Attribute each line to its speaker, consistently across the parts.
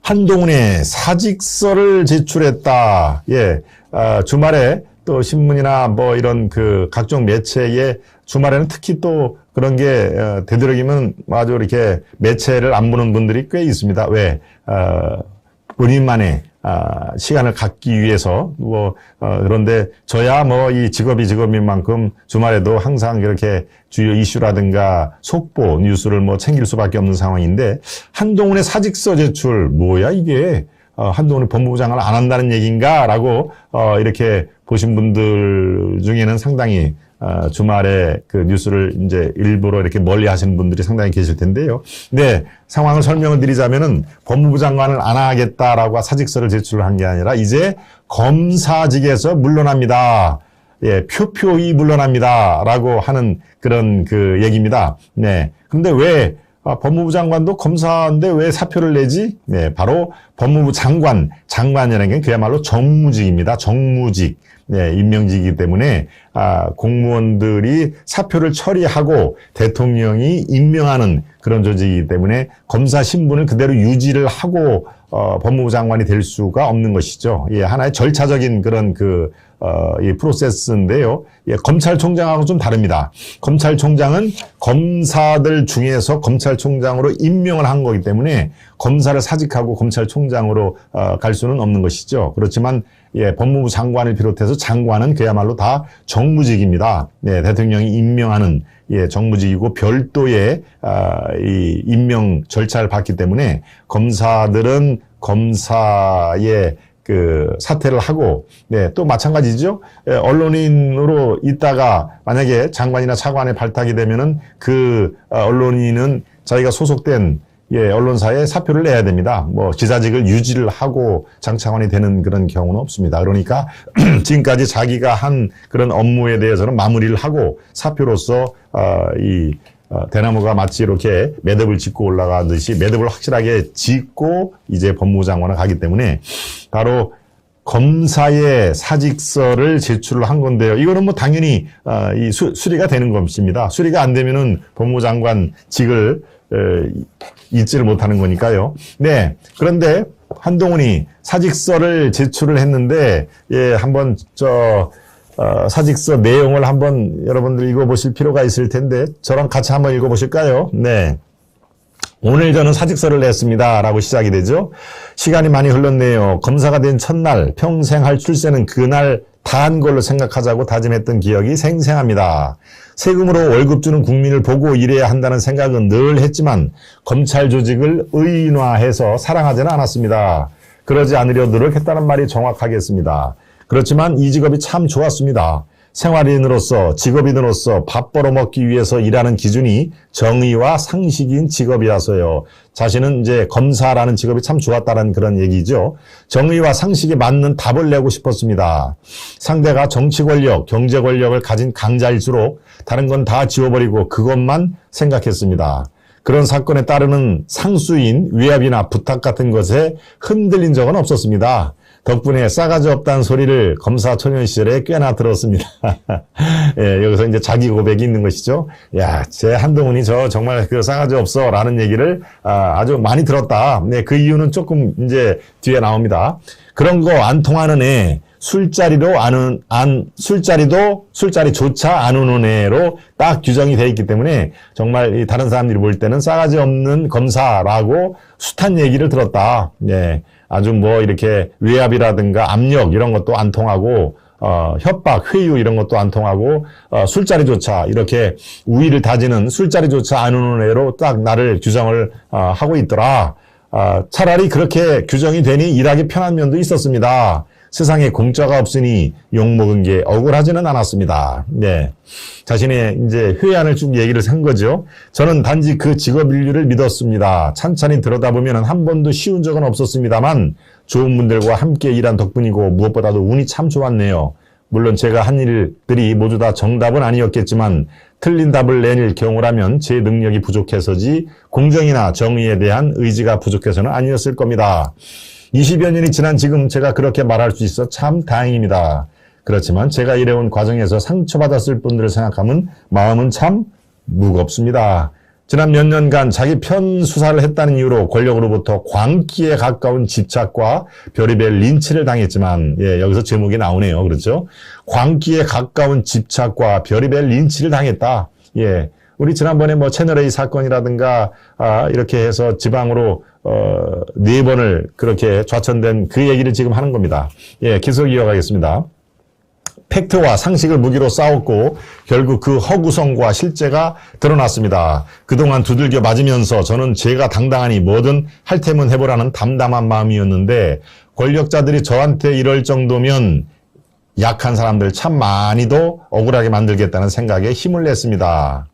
Speaker 1: 한동훈의 사직서를 제출했다. 예, 주말에 또 신문이나 뭐 이런 그 각종 매체에 주말에는 특히 또 그런 게 되도록이면 아주 이렇게 매체를 안 보는 분들이 꽤 있습니다. 왜? 본인만의 시간을 갖기 위해서 그런데 저야 뭐 이 직업인 만큼 주말에도 항상 이렇게 주요 이슈라든가 속보 뉴스를 뭐 챙길 수밖에 없는 상황인데 한동훈의 사직서 제출 뭐야 이게 한동훈이 법무부 장관을 안 한다는 얘기인가라고 이렇게 보신 분들 중에는 상당히 주말에 그 뉴스를 이제 일부러 이렇게 멀리 하시는 분들이 상당히 계실 텐데요. 네, 상황을 설명을 드리자면은 법무부 장관을 안 하겠다라고 사직서를 제출한 게 아니라 이제 검사직에서 물러납니다. 예, 표표히 물러납니다라고 하는 그런 그 얘기입니다. 네. 근데 왜 법무부 장관도 검사인데 왜 사표를 내지? 네, 바로 법무부 장관이라는 게 그야말로 정무직입니다. 정무직. 네, 임명직이기 때문에 공무원들이 사표를 처리하고 대통령이 임명하는 그런 조직이기 때문에 검사 신분을 그대로 유지를 하고 법무부 장관이 될 수가 없는 것이죠. 예, 하나의 절차적인 그런 이 프로세스인데요. 예, 검찰총장하고 좀 다릅니다. 검찰총장은 검사들 중에서 검찰총장으로 임명을 한 거기 때문에 검사를 사직하고 검찰총장으로 갈 수는 없는 것이죠. 그렇지만 예, 법무부 장관을 비롯해서 장관은 그야말로 다 정무직입니다. 네, 대통령이 임명하는 예, 정무직이고 별도의 이 임명 절차를 받기 때문에 검사들은 검사의 그 사퇴를 하고, 네, 또 마찬가지죠. 예, 언론인으로 있다가 만약에 장관이나 차관에 발탁이 되면은 그 언론인은 자기가 소속된 예, 언론사에 사표를 내야 됩니다. 뭐 기자직을 유지를 하고 장차관이 되는 그런 경우는 없습니다. 그러니까 지금까지 자기가 한 그런 업무에 대해서는 마무리를 하고 사표로서 대나무가 마치 이렇게 매듭을 짓고 올라가듯이 매듭을 확실하게 짓고 이제 법무부 장관을 가기 때문에 바로 검사의 사직서를 제출을 한 건데요. 이거는 뭐 당연히 이 수리가 되는 것입니다. 수리가 안 되면은 법무부 장관 직을 잊지를 못하는 거니까요. 네. 그런데 한동훈이 사직서를 제출을 했는데 예, 한번 사직서 내용을 한번 여러분들 읽어보실 필요가 있을 텐데 저랑 같이 한번 읽어보실까요? 네. 오늘 저는 사직서를 냈습니다. 라고 시작이 되죠. 시간이 많이 흘렀네요. 검사가 된 첫날 평생 할 출세는 그날 다 한 걸로 생각하자고 다짐했던 기억이 생생합니다. 세금으로 월급 주는 국민을 보고 일해야 한다는 생각은 늘 했지만 검찰 조직을 의인화해서 사랑하지는 않았습니다. 그러지 않으려 노력했다는 말이 정확하겠습니다. 그렇지만 이 직업이 참 좋았습니다. 생활인으로서 직업인으로서 밥 벌어먹기 위해서 일하는 기준이 정의와 상식인 직업이라서요. 자신은 이제 검사라는 직업이 참 좋았다는 그런 얘기죠. 정의와 상식에 맞는 답을 내고 싶었습니다. 상대가 정치 권력, 경제 권력을 가진 강자일수록 다른 건 다 지워버리고 그것만 생각했습니다. 그런 사건에 따르는 상수인 위압이나 부탁 같은 것에 흔들린 적은 없었습니다. 덕분에 싸가지 없다는 소리를 검사 초년 시절에 꽤나 들었습니다. 예, 여기서 이제 자기 고백이 있는 것이죠. 야, 제 한동훈이 정말 그 싸가지 없어 라는 얘기를 아주 많이 들었다. 네, 그 이유는 조금 이제 뒤에 나옵니다. 그런 거 안 통하는 애, 술자리조차 안 오는 애로 딱 규정이 되어 있기 때문에 정말 다른 사람들이 볼 때는 싸가지 없는 검사라고 숱한 얘기를 들었다. 네. 아주 뭐 이렇게 외압이라든가 압력 이런 것도 안 통하고 협박, 회유 이런 것도 안 통하고 술자리조차 이렇게 우위를 다지는 술자리조차 안 오는 애로 딱 나를 규정을 하고 있더라. 차라리 그렇게 규정이 되니 일하기 편한 면도 있었습니다. 세상에 공짜가 없으니 욕먹은 게 억울하지는 않았습니다. 네. 자신의 이제 회한을 쭉 얘기를 한 거죠. 저는 단지 그 직업 인류를 믿었습니다. 찬찬히 들여다보면 한 번도 쉬운 적은 없었습니다만 좋은 분들과 함께 일한 덕분이고 무엇보다도 운이 참 좋았네요. 물론 제가 한 일들이 모두 다 정답은 아니었겠지만 틀린 답을 내릴 경우라면 제 능력이 부족해서지 공정이나 정의에 대한 의지가 부족해서는 아니었을 겁니다. 20여 년이 지난 지금 제가 그렇게 말할 수 있어 참 다행입니다. 그렇지만 제가 일해온 과정에서 상처받았을 분들을 생각하면 마음은 참 무겁습니다. 지난 몇 년간 자기 편 수사를 했다는 이유로 권력으로부터 광기에 가까운 집착과 별의별 린치를 당했지만, 예, 여기서 제목이 나오네요. 그렇죠? 광기에 가까운 집착과 별의별 린치를 당했다. 예. 우리 지난번에 뭐 채널A 사건이라든가, 이렇게 해서 지방으로, 4번을 그렇게 좌천된 그 얘기를 지금 하는 겁니다. 예, 계속 이어가겠습니다. 팩트와 상식을 무기로 싸웠고 결국 그 허구성과 실제가 드러났습니다. 그동안 두들겨 맞으면서 저는 제가 당당하니 뭐든 할 테면 해보라는 담담한 마음이었는데 권력자들이 저한테 이럴 정도면 약한 사람들 참 많이도 억울하게 만들겠다는 생각에 힘을 냈습니다.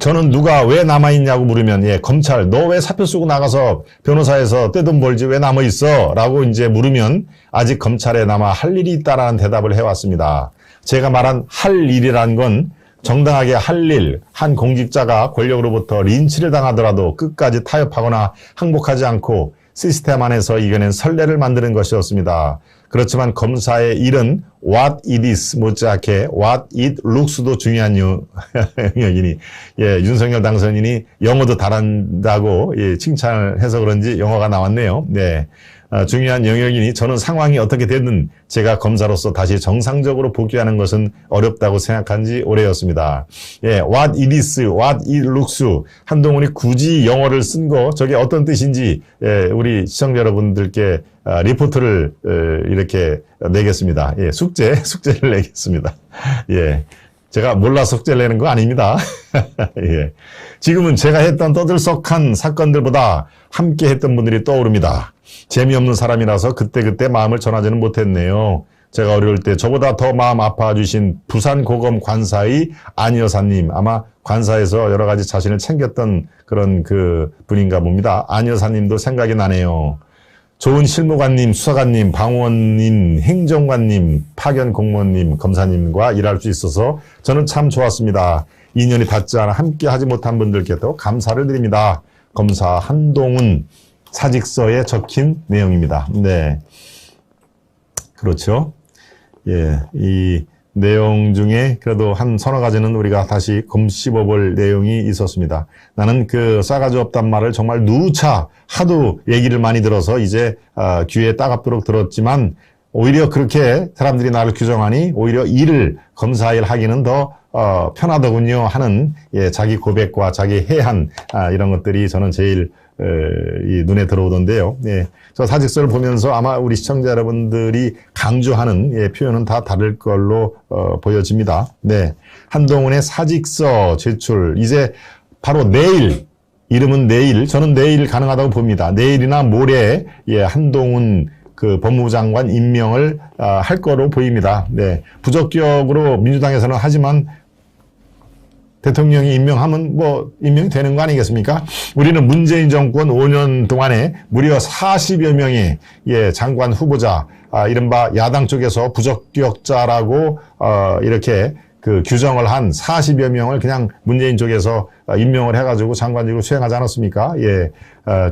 Speaker 1: 저는 누가 왜 남아있냐고 물으면, 예, 검찰, 너 왜 사표 쓰고 나가서 변호사에서 떼돈 벌지 왜 남아있어? 라고 이제 물으면, 아직 검찰에 남아 할 일이 있다라는 대답을 해왔습니다. 제가 말한 할 일이란 건 정당하게 할 일, 한 공직자가 권력으로부터 린치를 당하더라도 끝까지 타협하거나 항복하지 않고 시스템 안에서 이겨낸 선례를 만드는 것이었습니다. 그렇지만 검사의 일은 what it is 못지않게 what it looks도 중요한 영역이니, 예, 윤석열 당선인이 영어도 잘한다고, 예, 칭찬을 해서 그런지 영어가 나왔네요. 네. 중요한 영역이니 저는 상황이 어떻게 되든 제가 검사로서 다시 정상적으로 복귀하는 것은 어렵다고 생각한 지 오래였습니다. 예, what it is, what it looks. 한동훈이 굳이 영어를 쓴 거, 저게 어떤 뜻인지, 예, 우리 시청자 여러분들께 리포트를 이렇게 내겠습니다. 예, 숙제를 내겠습니다. 예. 제가 몰라서 숙제를 내는 거 아닙니다. 예. 지금은 제가 했던 떠들썩한 사건들보다 함께 했던 분들이 떠오릅니다. 재미없는 사람이라서 그때그때 마음을 전하지는 못했네요. 제가 어려울 때 저보다 더 마음 아파주신 부산고검 관사의 안 여사님, 아마 관사에서 여러 가지 자신을 챙겼던 그런 그 분인가 봅니다. 안 여사님도 생각이 나네요. 좋은 실무관님, 수사관님, 방원님, 행정관님, 파견 공무원님, 검사님과 일할 수 있어서 저는 참 좋았습니다. 인연이 닿지 않아 함께 하지 못한 분들께도 감사를 드립니다. 검사 한동훈 사직서에 적힌 내용입니다. 네. 그렇죠. 예. 이 내용 중에 그래도 한 서너 가지는 우리가 다시 곰씹어 볼 내용이 있었습니다. 나는 그 싸가지 없단 말을 정말 누차 하도 얘기를 많이 들어서 이제 귀에 따갑도록 들었지만 오히려 그렇게 사람들이 나를 규정하니 오히려 일을 검사 일 하기는 더 편하더군요 하는, 예, 자기 고백과 자기 해한 이런 것들이 저는 제일 이 눈에 들어오던데요. 예. 저 사직서를 보면서 아마 우리 시청자 여러분들이 강조하는, 예, 표현은 다 다를 걸로 보여집니다. 네. 한동훈의 사직서 제출, 이제 바로 내일, 이름은 내일, 저는 내일 가능하다고 봅니다. 내일이나 모레, 예, 한동훈 그 법무부 장관 임명을 할 거로 보입니다. 네. 부적격으로 민주당에서는 하지만 대통령이 임명하면 뭐 임명이 되는 거 아니겠습니까? 우리는 문재인 정권 5년 동안에 무려 40여 명의, 예, 장관 후보자, 이른바 야당 쪽에서 부적격자라고 이렇게 그 규정을 한 40여 명을 그냥 문재인 쪽에서 임명을 해가지고 장관직으로 수행하지 않았습니까? 예,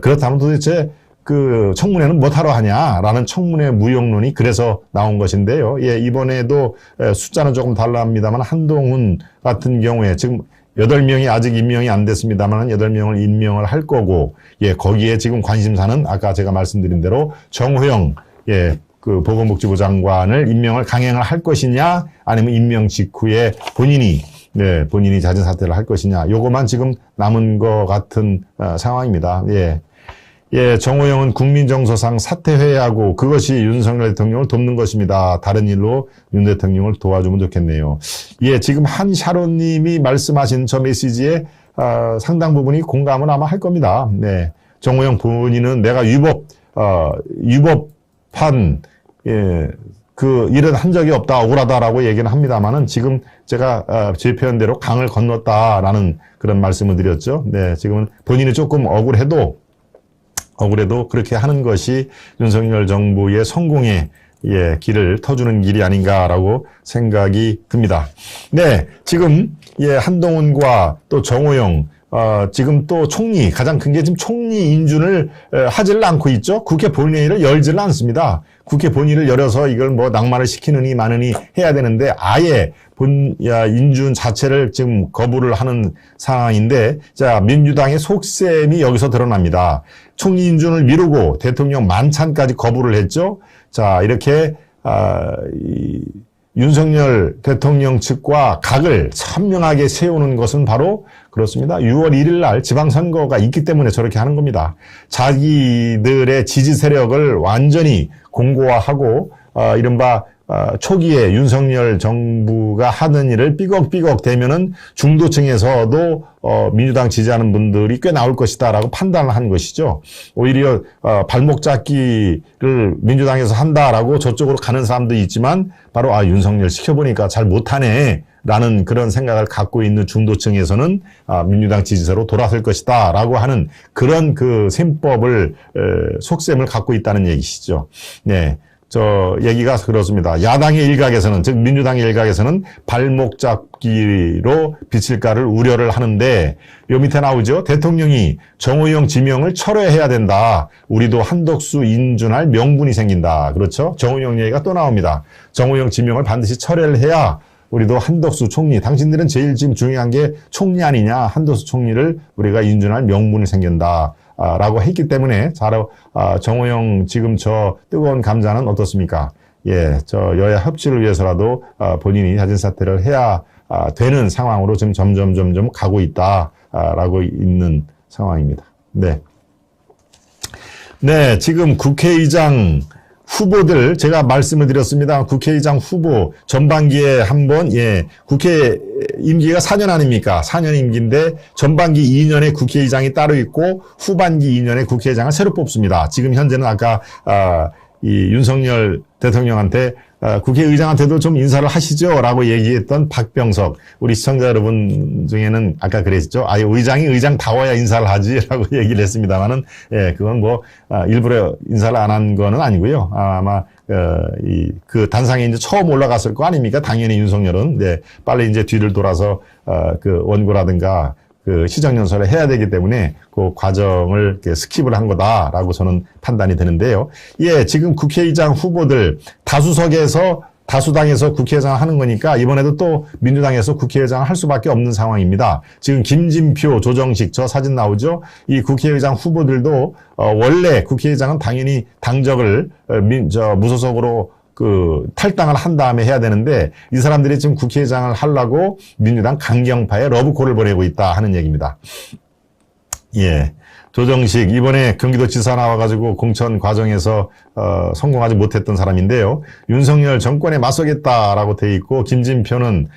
Speaker 1: 그렇다면 도대체 그 청문회는 못하러 하냐라는 청문회 무용론이 그래서 나온 것인데요. 예, 이번에도 숫자는 조금 달라합니다만 한동훈 같은 경우에 지금 8명이 아직 임명이 안 됐습니다만 8명을 임명을 할 거고, 예, 거기에 지금 관심사는 아까 제가 말씀드린 대로 정호영, 예, 그 보건복지부 장관을 임명을 강행을 할 것이냐, 아니면 임명 직후에 본인이 자진 사퇴를 할 것이냐, 요거만 지금 남은 것 같은 상황입니다. 예. 예, 정호영은 국민정서상 사퇴회하고 그것이 윤석열 대통령을 돕는 것입니다. 다른 일로 윤 대통령을 도와주면 좋겠네요. 예, 지금 한샤론님이 말씀하신 저 메시지에 상당 부분이 공감을 아마 할 겁니다. 네, 정호영 본인은 내가 위법한, 예, 그 일은 한 적이 없다, 억울하다라고 얘기는 합니다만은 지금 제가 제 표현대로 강을 건넜다라는 그런 말씀을 드렸죠. 네, 지금은 본인이 조금 억울해도 그렇게 하는 것이 윤석열 정부의 성공의, 예, 길을 터주는 길이 아닌가라고 생각이 듭니다. 네, 지금, 예, 한동훈과 또 정호영, 지금 또 총리, 가장 큰 게 지금 총리 인준을 하지를 않고 있죠. 국회 본회의를 열지를 않습니다. 국회 본회의를 열어서 이걸 뭐 낙마를 시키느니 마느니 해야 되는데 아예 인준 자체를 지금 거부를 하는 상황인데, 자, 민주당의 속셈이 여기서 드러납니다. 총리 인준을 미루고 대통령 만찬까지 거부를 했죠. 자, 이렇게, 윤석열 대통령 측과 각을 선명하게 세우는 것은 바로 그렇습니다. 6월 1일 날 지방선거가 있기 때문에 저렇게 하는 겁니다. 자기들의 지지 세력을 완전히 공고화하고 이른바 초기에 윤석열 정부가 하는 일을 삐걱삐걱 대면은 중도층에서도 민주당 지지하는 분들이 꽤 나올 것이다라고 판단을 한 것이죠. 오히려 발목 잡기를 민주당에서 한다라고 저쪽으로 가는 사람도 있지만 바로 윤석열 시켜보니까 잘 못하네 라는 그런 생각을 갖고 있는 중도층에서는 민주당 지지세로 돌아설 것이다 라고 하는 그런 그 셈법을 속셈을 갖고 있다는 얘기시죠. 네. 저 얘기가 그렇습니다. 야당의 일각에서는, 즉 민주당의 일각에서는 발목 잡기로 비칠까를 우려를 하는데, 요 밑에 나오죠. 대통령이 정호영 지명을 철회해야 된다. 우리도 한덕수 인준할 명분이 생긴다. 그렇죠? 정호영 얘기가 또 나옵니다. 정호영 지명을 반드시 철회를 해야 우리도 한덕수 총리, 당신들은 제일 지금 중요한 게 총리 아니냐. 한덕수 총리를 우리가 인준할 명분이 생긴다. 라고 했기 때문에, 정호영 지금 저 뜨거운 감자는 어떻습니까? 예, 저 여야 협치를 위해서라도 본인이 자진 사퇴를 해야 되는 상황으로 지금 점점 가고 있다라고 있는 상황입니다. 네. 네, 지금 국회의장 후보들 제가 말씀을 드렸습니다. 국회의장 후보 전반기에 한번 국회 임기가 4년 아닙니까? 4년 임기인데 전반기 2년에 국회의장이 따로 있고 후반기 2년에 국회의장을 새로 뽑습니다. 지금 현재는 아까 이 윤석열 대통령한테 국회의장한테도 좀 인사를 하시죠 라고 얘기했던 박병석, 우리 시청자 여러분 중에는 아까 그랬죠. 의장이 의장다워야 인사를 하지 라고 얘기를 했습니다만은, 그건 뭐 일부러 인사를 안 한 거는 아니고요. 아마 그 단상에 이제 처음 올라갔을 거 아닙니까? 당연히 윤석열은 빨리 이제 뒤를 돌아서 그 원고라든가 그 시정연설을 해야 되기 때문에 그 과정을 스킵을 한 거다라고 저는 판단이 되는데요. 예, 지금 국회의장 후보들 다수당에서 국회의장을 하는 거니까 이번에도 또 민주당에서 국회의장을 할 수밖에 없는 상황입니다. 지금 김진표, 조정식 저 사진 나오죠? 이 국회의장 후보들도 원래 국회의장은 당연히 당적을 무소속으로 탈당을 한 다음에 해야 되는데 이 사람들이 지금 국회의장을 하려고 민주당 강경파에 러브콜을 보내고 있다 하는 얘기입니다. 예. 조정식 이번에 경기도지사 나와가지고 공천 과정에서 성공하지 못했던 사람인데요. 윤석열 정권에 맞서겠다라고 돼 있고 김진표는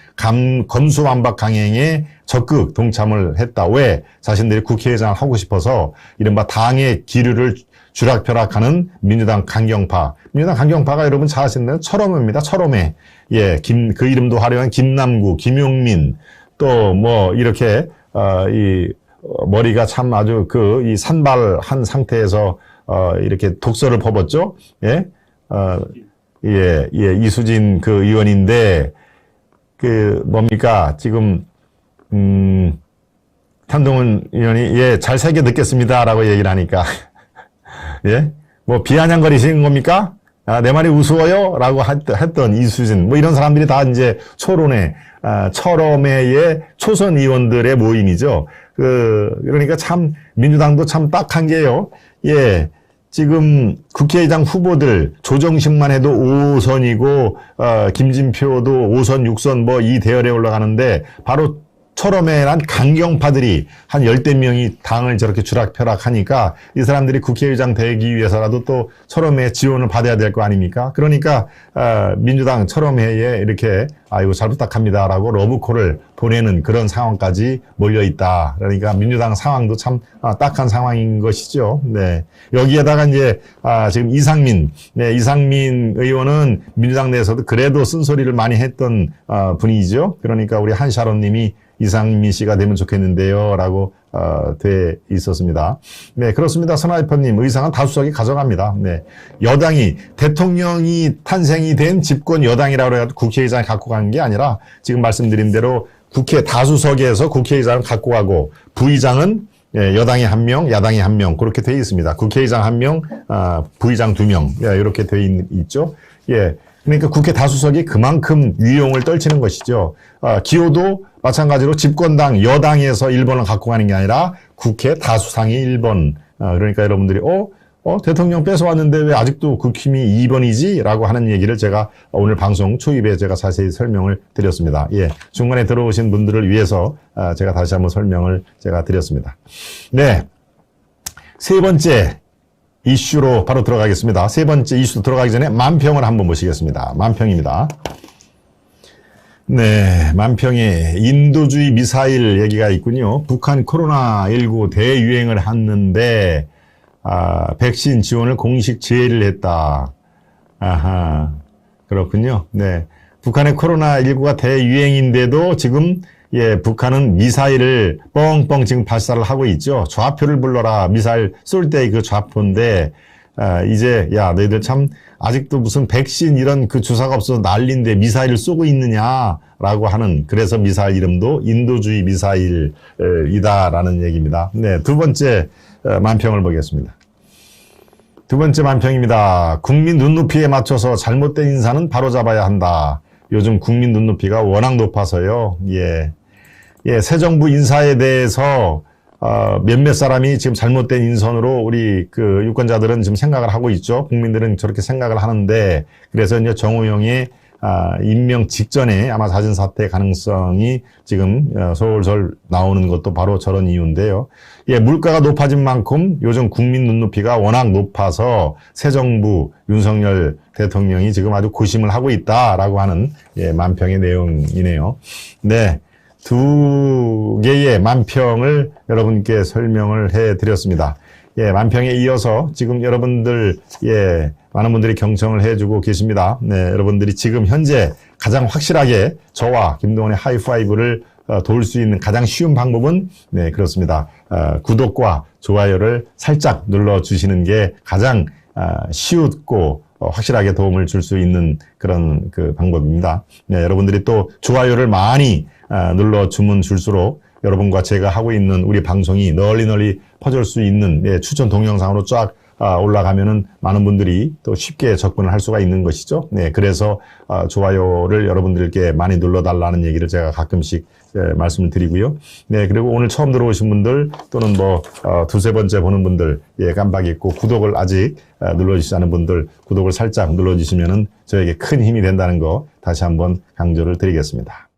Speaker 1: 검수완박 강행에 적극 동참을 했다. 왜? 자신들이 국회의장을 하고 싶어서 이른바 당의 기류를 쥐락펴락하는 민주당 강경파. 민주당 강경파가 여러분 잘 아시는 철험입니다. 철험회. 예, 그 이름도 화려한 김남구, 김용민, 또 뭐 이렇게 머리가 참 아주 이 산발한 상태에서 이렇게 독서를 퍼붓죠. 예, 이수진 그 의원인데 뭡니까 지금 한동훈 의원이 잘 새겨 듣겠습니다라고 얘기를 하니까. 예? 뭐, 비아냥거리시는 겁니까? 내 말이 우스워요? 라고 했던 이수진, 뭐 이런 사람들이 다 이제 철험회의 초선 의원들의 모임이죠. 그러니까 참, 민주당도 참 딱한 게요. 예. 지금 국회의장 후보들, 조정식만 해도 5선이고, 김진표도 5선, 6선 뭐 이 대열에 올라가는데, 바로 철험회란 강경파들이 한 열댓 명이 당을 저렇게 쥐락펴락 하니까 이 사람들이 국회의장 되기 위해서라도 또 철험회 지원을 받아야 될 거 아닙니까? 그러니까 민주당 철험회에 이렇게 잘 부탁합니다라고 러브콜을 보내는 그런 상황까지 몰려있다. 그러니까 민주당 상황도 참 딱한 상황인 것이죠. 네. 여기에다가 이제 지금 이상민 의원은 민주당 내에서도 그래도 쓴소리를 많이 했던 분이죠. 그러니까 우리 한샤론 님이 이상민 씨가 되면 좋겠는데요. 라고, 돼 있었습니다. 네, 그렇습니다. 선화이퍼님, 의상은 다수석이 가져갑니다. 네. 여당이, 대통령이 탄생이 된 집권 여당이라고 해서 국회의장에 갖고 가는 게 아니라, 지금 말씀드린 대로 국회 다수석에서 국회의장을 갖고 가고 부의장은 여당이 1명, 야당이 1명 그렇게 되어 있습니다. 국회의장 1명, 부의장 2명 이렇게 되어 있죠. 예, 그러니까 국회 다수석이 그만큼 위용을 떨치는 것이죠. 기호도 마찬가지로 집권당 여당에서 1번을 갖고 가는 게 아니라 국회 다수상이 1번. 그러니까 여러분들이 대통령 뺏어왔는데 왜 아직도 국힘이 2번이지? 라고 하는 얘기를 제가 오늘 방송 초입에 제가 자세히 설명을 드렸습니다. 예, 중간에 들어오신 분들을 위해서 제가 다시 한번 설명을 제가 드렸습니다. 네, 세 번째 이슈로 바로 들어가겠습니다. 세 번째 이슈로 들어가기 전에 만평을 한번 보시겠습니다. 만평입니다. 네, 만평에 인도주의 미사일 얘기가 있군요. 북한 코로나19 대유행을 했는데 백신 지원을 공식 제의를 했다. 아하, 그렇군요. 네. 북한의 코로나19가 대유행인데도 지금, 북한은 미사일을 뻥뻥 지금 발사를 하고 있죠. 좌표를 불러라. 미사일 쏠 때 그 좌표인데, 이제, 너희들 참, 아직도 무슨 백신 이런 그 주사가 없어서 난리인데 미사일을 쏘고 있느냐라고 하는, 그래서 미사일 이름도 인도주의 미사일이다라는 얘기입니다. 네. 두 번째, 만평을 보겠습니다. 두 번째 만평입니다. 국민 눈높이에 맞춰서 잘못된 인사는 바로잡아야 한다. 요즘 국민 눈높이가 워낙 높아서요. 새 정부 인사에 대해서 몇몇 사람이 지금 잘못된 인선으로 우리 그 유권자들은 지금 생각을 하고 있죠. 국민들은 저렇게 생각을 하는데, 그래서 이제 정호영의 임명 직전에 아마 자진 사퇴 가능성이 지금 솔솔 나오는 것도 바로 저런 이유인데요. 물가가 높아진 만큼 요즘 국민 눈높이가 워낙 높아서 새 정부 윤석열 대통령이 지금 아주 고심을 하고 있다라고 하는 만평의 내용이네요. 네. 두 개의 만평을 여러분께 설명을 해드렸습니다. 만평에 이어서 지금 여러분들, 많은 분들이 경청을 해주고 계십니다. 네, 여러분들이 지금 현재 가장 확실하게 저와 김동원의 하이파이브를 도울 수 있는 가장 쉬운 방법은, 네, 그렇습니다. 구독과 좋아요를 살짝 눌러주시는 게 가장 쉬웠고 확실하게 도움을 줄 수 있는 그런 그 방법입니다. 네, 여러분들이 또 좋아요를 많이 눌러주면 줄수록 여러분과 제가 하고 있는 우리 방송이 널리 퍼질 수 있는 추천 동영상으로 쫙 올라가면은 많은 분들이 또 쉽게 접근을 할 수가 있는 것이죠. 네, 그래서 좋아요를 여러분들께 많이 눌러달라는 얘기를 제가 가끔씩 말씀을 드리고요. 네, 그리고 오늘 처음 들어오신 분들 또는 두세 번째 보는 분들, 깜빡 잊고 구독을 아직 눌러주시지 않은 분들 구독을 살짝 눌러주시면은 저에게 큰 힘이 된다는 거 다시 한번 강조를 드리겠습니다.